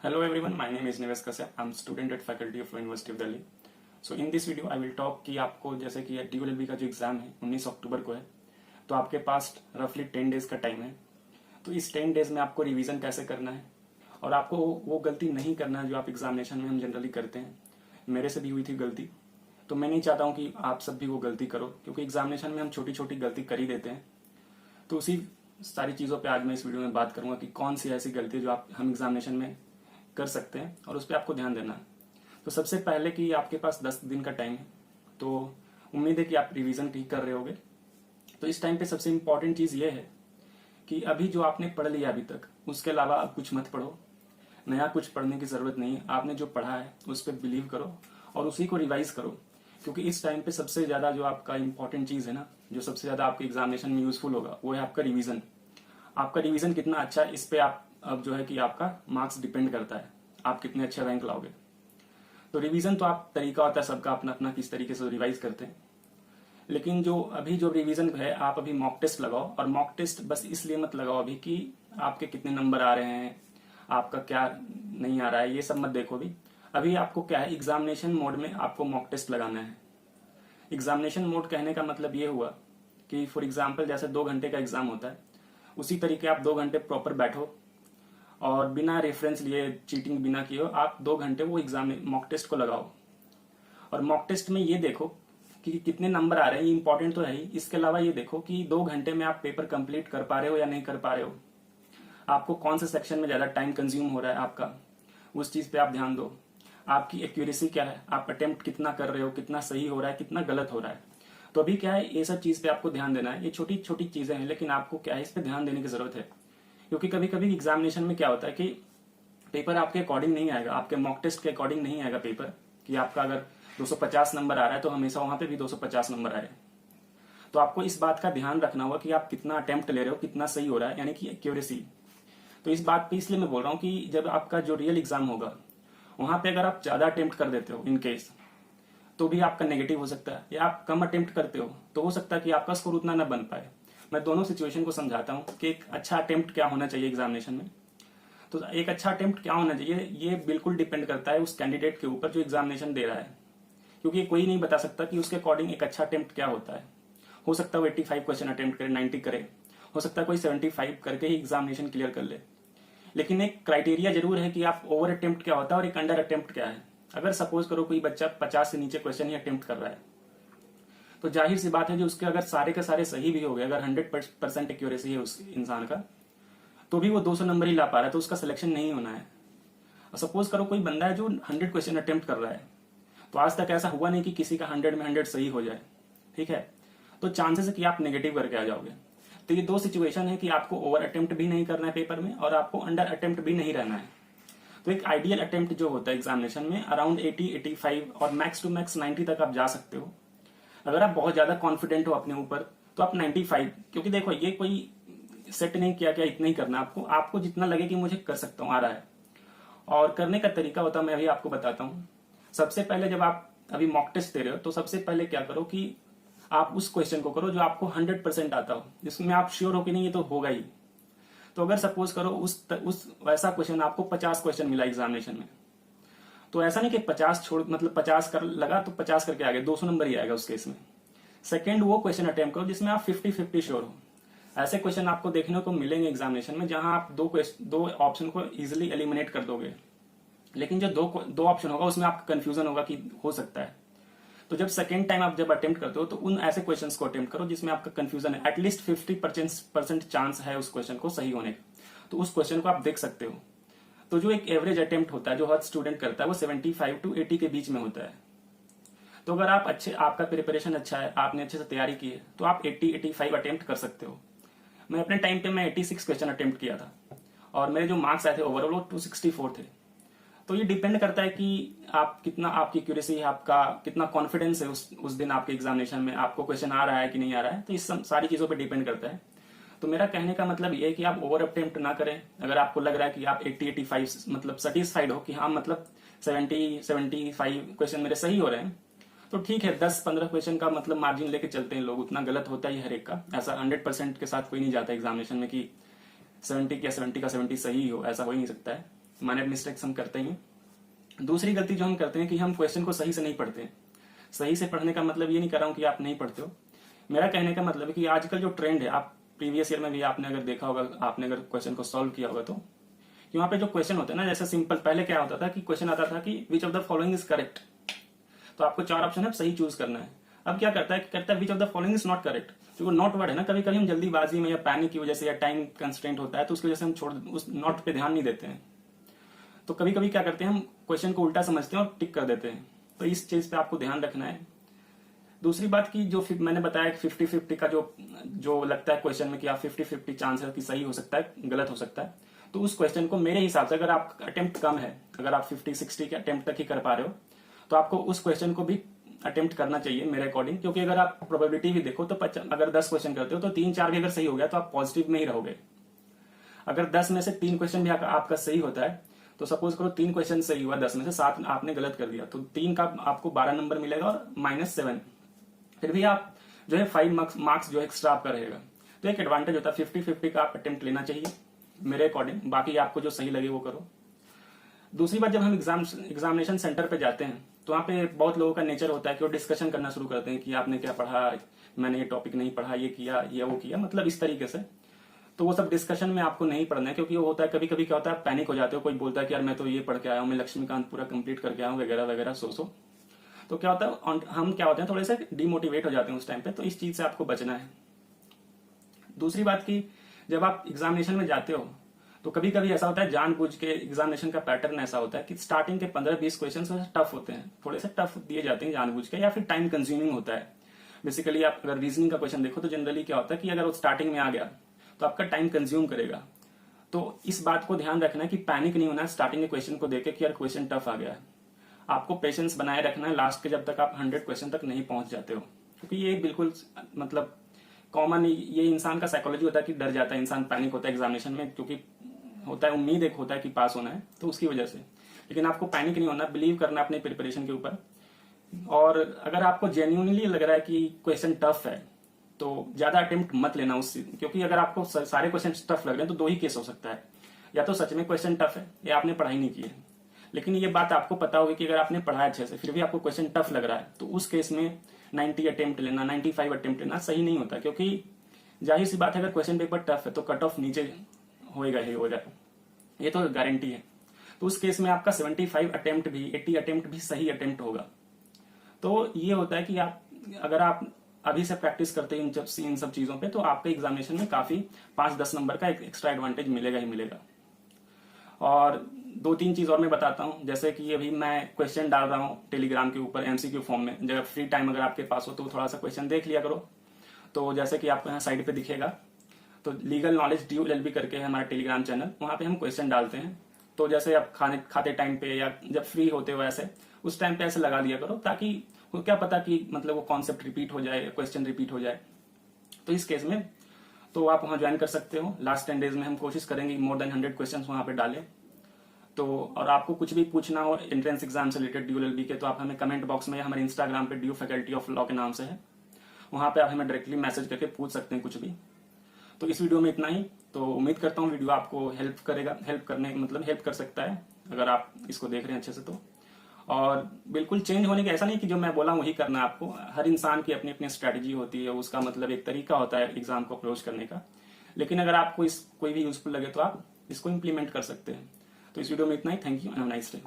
Hello everyone, my name is Nivesh Kashyap. I'm student at Faculty of University of Delhi. So in this video I will talk कि आपको जैसे कि DOLB का जो exam है 19 अक्टूबर को है, तो आपके पास रफली 10 डेज का टाइम है। तो इस 10 डेज में आपको रिवीजन कैसे करना है और आपको वो गलती नहीं करना है जो आप एग्जामिनेशन में हम जनरली करते हैं। मेरे से भी हुई थी गलती, तो मैं नहीं चाहता हूँ कि आप सब भी वो गलती करो, क्योंकि एग्जामिनेशन में हम छोटी छोटी गलती कर ही देते हैं। तो उसी सारी चीज़ों पे आज मैं इस वीडियो में बात करूंगा कि कौन सी ऐसी गलती है जो हम एग्जामिनेशन में कर सकते हैं और उस पर आपको ध्यान देना है। तो सबसे पहले कि आपके पास 10 दिन का टाइम है, तो उम्मीद है कि आप रिवीजन ठीक कर रहे होगे। तो इस टाइम पे सबसे इम्पोर्टेंट चीज़ ये है कि अभी जो आपने पढ़ लिया अभी तक, उसके अलावा अब कुछ मत पढ़ो, नया कुछ पढ़ने की ज़रूरत नहीं है। आपने जो पढ़ा है उस पर बिलीव करो और उसी को रिवाइज करो, क्योंकि इस टाइम पे सबसे ज़्यादा जो आपका इंपॉर्टेंट चीज़ है ना, जो सबसे ज़्यादा आपके एग्जामिनेशन में यूजफुल होगा, वो है आपका रिवीजन। आपका रिवीजन कितना अच्छा है, इस पे आप अब जो है कि आपका मार्क्स डिपेंड करता है, आप कितने अच्छे रैंक लाओगे। तो रिवीजन तो आप तरीका होता है सबका अपना अपना किस तरीके से रिवाइज करते हैं, लेकिन जो अभी जो रिवीजन है, आप अभी मॉक टेस्ट लगाओ। और मॉक टेस्ट बस इसलिए मत लगाओ अभी कि आपके कितने नंबर आ रहे हैं, आपका क्या नहीं आ रहा है, ये सब मत देखो। अभी आपको क्या है, एग्जामिनेशन मोड में आपको मॉक टेस्ट लगाना है। एग्जामिनेशन मोड कहने का मतलब ये हुआ कि फॉर एग्जाम्पल जैसे 2 घंटे का एग्जाम होता है, उसी तरीके आप 2 घंटे प्रॉपर बैठो और बिना रेफरेंस लिए, चीटिंग बिना किए हो, आप 2 घंटे वो एग्जाम मॉक टेस्ट को लगाओ। और मॉक टेस्ट में ये देखो कि कितने नंबर आ रहे हैं, ये इंपॉर्टेंट तो है ही। इसके अलावा ये देखो कि 2 घंटे में आप पेपर कंप्लीट कर पा रहे हो या नहीं कर पा रहे हो, आपको कौन से सेक्शन में ज्यादा टाइम कंज्यूम हो रहा है आपका, उस चीज पे आप ध्यान दो। आपकी एक्यूरेसी क्या है, आप अटेम्प्ट कितना कर रहे हो, कितना सही हो रहा है, कितना गलत हो रहा है। तो अभी क्या है, ये सब चीज पे आपको ध्यान देना है। ये छोटी छोटी चीजें हैं, लेकिन आपको क्या है, इस पे ध्यान देने की जरूरत है। क्योंकि कभी कभी एग्जामिनेशन में क्या होता है कि पेपर आपके अकॉर्डिंग नहीं आएगा, आपके मॉक टेस्ट के अकॉर्डिंग नहीं आएगा पेपर, कि आपका अगर 250 नंबर आ रहा है तो हमेशा वहां पे भी 250 नंबर आए। तो आपको इस बात का ध्यान रखना होगा कि आप कितना अटेम्प्ट ले रहे हो, कितना सही हो रहा है, यानी कि एक्यूरेसी। तो इस बात पे इसलिए मैं बोल रहा हूँ कि जब आपका जो रियल एग्जाम होगा, वहां पे अगर आप ज्यादा अटेम्प्ट कर देते हो इन केस, तो भी आपका नेगेटिव हो सकता है, या आप कम अटेम्प्ट करते हो तो हो सकता है कि आपका स्कोर उतना ना बन पाए। मैं दोनों सिचुएशन को समझाता हूँ कि एक अच्छा अटेम्प्ट क्या होना चाहिए एग्जामिनेशन में। तो एक अच्छा अटेम्प्ट क्या होना चाहिए, ये बिल्कुल डिपेंड करता है उस कैंडिडेट के ऊपर जो एग्जामिनेशन दे रहा है, क्योंकि कोई नहीं बता सकता कि उसके अकॉर्डिंग एक अच्छा अटेम्प्ट क्या होता है। हो सकता है वो 85 क्वेश्चन अटेम्प्ट करे, 90 करे, हो सकता है कोई 75 करके ही एग्जामिनेशन क्लियर कर ले। लेकिन एक क्राइटेरिया जरूर है कि आप ओवर अटेम्प्ट क्या होता है और एक अंडर अटेम्प्ट क्या है। अगर सपोज करो कोई बच्चा 50 से नीचे क्वेश्चन ही अटेम्प्ट कर रहा है, तो जाहिर सी बात है जो उसके अगर सारे के सारे सही भी हो गए, अगर 100% एक्यूरेसी है उस इंसान का, तो भी वो 200 नंबर ही ला पा रहा है, तो उसका सिलेक्शन नहीं होना है। और सपोज करो कोई बंदा है जो 100 क्वेश्चन अटेम्प्ट कर रहा है, तो आज तक ऐसा हुआ नहीं कि किसी का 100 में 100 सही हो जाए, ठीक है। तो चांसेस है कि आप नेगेटिव करके आ जाओगे। तो ये 2 सिचुएशन है कि आपको ओवर अटेम्प्ट भी नहीं करना है पेपर में और आपको अंडर अटेम्प्ट भी नहीं रहना है। तो एक आइडियल अटेम्प्ट जो होता है एग्जामिनेशन में अराउंड 80, 85 और मैक्स टू मैक्स 90 तक आप जा सकते हो। अगर आप बहुत ज्यादा कॉन्फिडेंट हो अपने ऊपर तो आप 95, क्योंकि देखो ये कोई सेट नहीं किया क्या इतना ही करना, आपको जितना लगे कि मुझे कर सकता हूँ, आ रहा है। और करने का तरीका होता है, मैं अभी आपको बताता हूँ। सबसे पहले जब आप अभी मॉक टेस्ट दे रहे हो, तो सबसे पहले क्या करो कि आप उस क्वेश्चन को करो जो आपको 100% आता हो, जिसमें आप श्योर हो कि नहीं ये तो होगा ही। तो अगर सपोज करो उस वैसा क्वेश्चन आपको 50 क्वेश्चन मिला एग्जामिनेशन में, तो ऐसा नहीं कि 50 छोड़, मतलब 50 कर लगा तो 50 करके आगे 200 नंबर ही आएगा उस केस में। सेकंड वो क्वेश्चन अटेम्प्ट करो जिसमें आप 50-50 श्योर हो। ऐसे क्वेश्चन आपको देखने को मिलेंगे एग्जामिनेशन में जहां आप दो ऑप्शन को इजिली एलिमिनेट कर दोगे, लेकिन जो दो ऑप्शन होगा उसमें आपका कंफ्यूजन होगा कि हो सकता है। तो जब सेकेंड टाइम आप जब अटेम्प्ट करते हो तो उन ऐसे क्वेश्चंस को अटेम्प्ट करो जिसमें आपका कंफ्यूजन है, एटलीस्ट 50% चांस है उस क्वेश्चन को सही होने का, तो उस क्वेश्चन को आप देख सकते हो। तो जो एक एवरेज अटेम्प्ट होता है जो हर स्टूडेंट करता है वो 75 to 80 के बीच में होता है। तो अगर आप आपका प्रिपरेशन अच्छा है, आपने अच्छे से तैयारी की है, तो आप 80-85 अटेम्प्ट कर सकते हो। मैं अपने टाइम पे मैं 86 क्वेश्चन अटेम्प्ट किया था और मेरे जो मार्क्स आए थे ओवरऑल वो 264 थे। तो ये डिपेंड करता है कि आप कितना, आपकी एक्यूरेसी है, आपका कितना कॉन्फिडेंस है उस दिन आपके एग्जामिनेशन में, आपको क्वेश्चन आ रहा है कि नहीं आ रहा है। तो इस सारी चीजों पे डिपेंड करता है। तो मेरा कहने का मतलब ये है कि आप ओवर अटेम्प्ट ना करें। अगर आपको लग रहा है कि आप 80-85 मतलब सेटिस्फाइड हो कि हाँ मतलब 70-75 क्वेश्चन मेरे सही हो रहे हैं, तो ठीक है, 10-15 क्वेश्चन का मतलब मार्जिन लेके चलते हैं लोग। उतना गलत होता ही हर एक का, ऐसा 100% के साथ कोई नहीं जाता एग्जामिनेशन में कि 70 का 70 सही हो, ऐसा हो ही नहीं सकता है। माइनर मिस्टेक्स हम करते ही हैं। दूसरी गलती जो हम करते हैं कि हम क्वेश्चन को सही से नहीं पढ़ते हैं। सही से पढ़ने का मतलब ये नहीं कर रहा हूं कि आप नहीं पढ़ते हो, मेरा कहने का मतलब है कि आजकल जो ट्रेंड है, आप प्रीवियस ईयर में भी आपने अगर देखा होगा, आपने अगर क्वेश्चन को सॉल्व किया होगा तो कि वहां पे जो क्वेश्चन होता है ना, जैसे सिंपल पहले क्या होता था कि क्वेश्चन आता था कि which of the following is correct, तो आपको 4 ऑप्शन है, सही चूज करना है। अब क्या करता है, कहता है which of the following is not correct. जो वो नॉट वर्ड है ना, कभी कभी हम जल्दीबाजी में या पैनिक की वजह से या टाइम कंस्ट्रेंट होता है तो उसकी वजह से हम छोड़ उस नॉट पे ध्यान नहीं देते हैं। तो कभी कभी क्या करते हैं, हम क्वेश्चन को उल्टा समझते हैं और टिक कर देते हैं। तो इस चीज पे आपको ध्यान रखना है। दूसरी बात की जो मैंने बताया 50-50 का जो लगता है क्वेश्चन में कि आप 50-50 चांस है कि सही हो सकता है, गलत हो सकता है, तो उस क्वेश्चन को मेरे हिसाब से अगर आप अटेम्प्ट कम है, अगर आप 50-60 के अटेम्प्ट तक ही कर पा रहे हो, तो आपको उस क्वेश्चन को भी अटेम्प्ट करना चाहिए मेरे अकॉर्डिंग। क्योंकि अगर आप प्रोबेबिलिटी भी देखो तो अगर 10 क्वेश्चन करते हो तो 3-4 भी अगर सही हो गया तो आप पॉजिटिव में ही रहोगे। अगर 10 में से 3 क्वेश्चन भी आपका सही होता है, तो सपोज करो 3 क्वेश्चन सही हुआ, 10 में से 7 आपने गलत कर दिया, तो 3 का आपको 12 नंबर मिलेगा और -7, फिर भी आप जो है 5 मार्क्स जो एक्स्ट्रा आपका रहेगा। तो एक एडवांटेज होता है 50-50 का आप अटेम्प्ट लेना चाहिए मेरे अकॉर्डिंग। बाकी आपको जो सही लगे वो करो। दूसरी बात, जब हम एग्जामिनेशन सेंटर पे जाते हैं तो वहाँ पे बहुत लोगों का नेचर होता है कि वो डिस्कशन करना शुरू करते हैं कि आपने क्या पढ़ा, मैंने ये टॉपिक नहीं पढ़ा, ये किया, ये वो किया, मतलब इस तरीके से। तो वो सब डिस्कशन में आपको नहीं पढ़ना है, क्योंकि वो होता है कभी कभी क्या होता है, पैनिक हो जाते हो। कोई बोलता है कि यार मैं तो ये पढ़ के आया हूँ, मैं लक्ष्मीकांत पूरा कंप्लीट करके आया हूँ, वगैरह वगैरह सो। तो क्या होता है, हम क्या होते हैं, थोड़े से डिमोटिवेट हो जाते हैं उस टाइम पे। तो इस चीज से आपको बचना है। दूसरी बात की, जब आप एग्जामिनेशन में जाते हो तो कभी कभी ऐसा होता है, जानबूझ के एग्जामिनेशन का पैटर्न ऐसा होता है कि स्टार्टिंग के 15-20 क्वेश्चन टफ होते हैं, थोड़े से टफ दिए जाते हैं जानबूझ के, या फिर टाइम कंज्यूमिंग होता है। बेसिकली आप अगर रीजनिंग का क्वेश्चन देखो तो जनरली क्या होता है कि अगर वो स्टार्टिंग में आ गया तो आपका टाइम कंज्यूम करेगा। तो इस बात को ध्यान रखना है कि पैनिक नहीं होना है स्टार्टिंग के क्वेश्चन को देख के कि यार क्वेश्चन टफ आ गया है। आपको पेशेंस बनाए रखना है लास्ट के, जब तक आप 100 क्वेश्चन तक नहीं पहुंच जाते हो। क्योंकि ये बिल्कुल मतलब कॉमन, ये इंसान का साइकोलॉजी होता है कि डर जाता है इंसान, पैनिक होता है एग्जामिनेशन में, क्योंकि होता है उम्मीद एक होता है कि पास होना है, तो उसकी वजह से। लेकिन आपको पैनिक नहीं होना, बिलीव करना अपने प्रिपरेशन के ऊपर। और अगर आपको जेन्युइनली लग रहा है कि क्वेश्चन टफ है तो ज्यादा अटेम्प्ट मत लेना उससे, क्योंकि अगर आपको सारे क्वेश्चन टफ लग रहे हैं तो 2 ही केस हो सकता है, या तो सच में क्वेश्चन टफ है या आपने पढ़ाई नहीं की है। लेकिन ये बात आपको पता होगी कि अगर आपने पढ़ा अच्छे से फिर भी आपको क्वेश्चन टफ लग रहा है, तो उस केस में 90 अटेम्प्ट लेना, 95 अटेम्प्ट लेना सही नहीं होता। क्योंकि जाहिर सी बात है, अगर क्वेश्चन पेपर टफ है तो कट ऑफ नीचे होएगा ही होएगा, ये तो गारंटी है। तो उस केस में आपका 75 अटेम्प्ट भी, 80 अटेम्प्ट भी सही अटेम्प्ट होगा। तो ये होता है कि अगर आप अभी से प्रैक्टिस करते हैं इन सब चीजों पे, तो आपके एग्जामिनेशन में काफी 5-10 नंबर का एक एक्स्ट्रा एडवांटेज मिलेगा ही मिलेगा। और 2-3 चीज और मैं बताता हूँ, जैसे कि अभी मैं क्वेश्चन डाल रहा हूँ टेलीग्राम के ऊपर एमसीक्यू फॉर्म में। जब फ्री टाइम अगर आपके पास हो तो थोड़ा सा क्वेश्चन देख लिया करो। तो जैसे कि आपको यहाँ साइड पे दिखेगा, तो लीगल नॉलेज DULLB करके है हमारा टेलीग्राम चैनल, वहां पे हम क्वेश्चन डालते हैं। तो जैसे आप खाते टाइम पे या जब फ्री होते हो ऐसे, उस टाइम पे ऐसे लगा दिया करो, ताकि क्या पता कि मतलब वो कॉन्सेप्ट रिपीट हो जाए, क्वेश्चन रिपीट हो जाए। तो इस केस में तो आप वहां ज्वाइन कर सकते हो। लास्ट 10 डेज में हम कोशिश करेंगे मोर देन 100 क्वेश्चन वहां पे डालें। तो और आपको कुछ भी पूछना हो एंट्रेंस एग्जाम से रिलेटेड DULLB के, तो आप हमें कमेंट बॉक्स में या हमारे इंस्टाग्राम पे DU फैकल्टी ऑफ लॉ के नाम से है, वहां पे आप हमें डायरेक्टली मैसेज करके पूछ सकते हैं कुछ भी। तो इस वीडियो में इतना ही। तो उम्मीद करता हूँ वीडियो आपको हेल्प कर सकता है अगर आप इसको देख रहे हैं अच्छे से तो। और बिल्कुल चेंज होने का ऐसा नहीं कि जो मैं बोला वही करना है आपको। हर इंसान की अपनी अपनी स्ट्रैटेजी होती है, उसका मतलब एक तरीका होता है एग्जाम को अप्रोच करने का। लेकिन अगर आपको इस कोई भी यूजफुल लगे तो आप इसको इम्प्लीमेंट कर सकते हैं। तो इस वीडियो में इतना ही। Thank you and have a nice day.